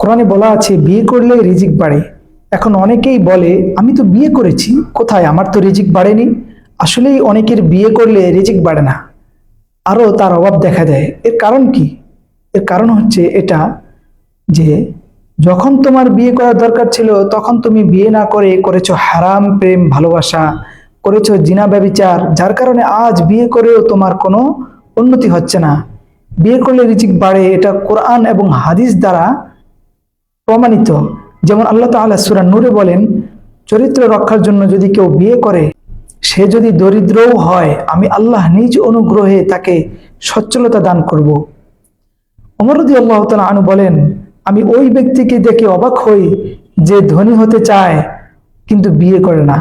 কোরআনে বলা আছে বিয়ে করলে রিজিক বাড়ে। এখন অনেকেই বলে আমি তো বিয়ে করেছি, কোথায় আমার তো রিজিক বাড়েনি। আসলেই অনেকের বিয়ে করলে রিজিক বাড়ে না, আরো তার অভাব দেখা দেয়। এর কারণ কি? এর কারণ হচ্ছে এটা যে যখন তোমার বিয়ে করার দরকার ছিল তখন তুমি বিয়ে না করে করেছো হারাম প্রেম ভালোবাসা, করেছো জিনা ব্যভিচার, যার কারণে আজ বিয়ে করেও তোমার কোনো উন্নতি হচ্ছে না। বিয়ে করলে রিজিক বাড়ে, এটা কোরআন এবং হাদিস দ্বারা প্রমাণিত। যেমন আল্লাহ তাআলা সূরা নূরে বলেন, চরিত্র রক্ষার জন্য যদি কেউ বিয়ে করে, সে যদি দরিদ্রও হয়, আমি আল্লাহ নিজ অনুগ্রহে তাকে সচ্ছলতা দান করব। ওমর রাদিয়াল্লাহু তাআলা আনহু বলেন, আমি ওই ব্যক্তিকে দেখে অবাক হই যে ধনী হতে চায় কিন্তু বিয়ে করে না।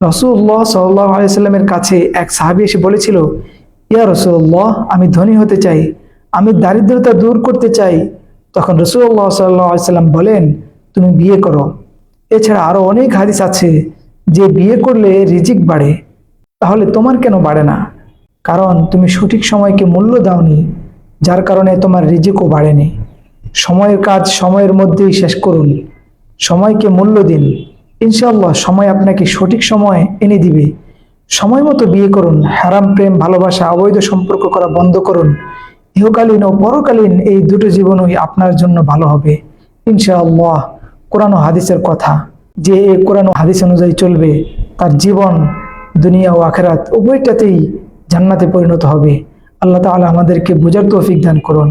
রাসূলুল্লাহ সাল্লাল্লাহু আলাইহি সাল্লামের কাছে এক সাহাবী এসে বলেছিল, ইয়া রাসূলুল্লাহ, আমি ধনী হতে চাই, আমি দারিদ্রতা দূর করতে চাই। তখন রাসূলুল্লাহ সাল্লাল্লাহু আলাইহি সাল্লাম বলেন, তুমি বিয়ে করো। এছাড়া আরো অনেক হাদিস আছে যে বিয়ে করলে রিজিক বাড়ে। তাহলে তোমার কেন বাড়ে না? কারণ তুমি সঠিক সময়কে মূল্য দাওনি, যার কারণে তোমার রিজিকও বাড়েনি। সময়ের কাজ সময়ের মধ্যেই শেষ করুন, সময়কে মূল্য দিন। ইনশাআল্লাহ সময় আপনাকে সঠিক সময় এনে দিবে। সময় মতো বিয়ে করুন, হারাম প্রেম ভালোবাসা অবৈধ সম্পর্ক করা বন্ধ করুন। ইহকালীন ও পরকালীন এই দুটো জীবনই আপনার জন্য ভালো হবে ইনশাআল্লাহ। কোরআন ও হাদিসের কথা, যে এই কোরআন ও হাদিস অনুযায়ী চলবে তার জীবন দুনিয়া ও আখিরাত উভয়টাতেই জান্নাতে পরিণত হবে। আল্লাহ তাআলা আমাদেরকে বুঝার তৌফিক দান করুন।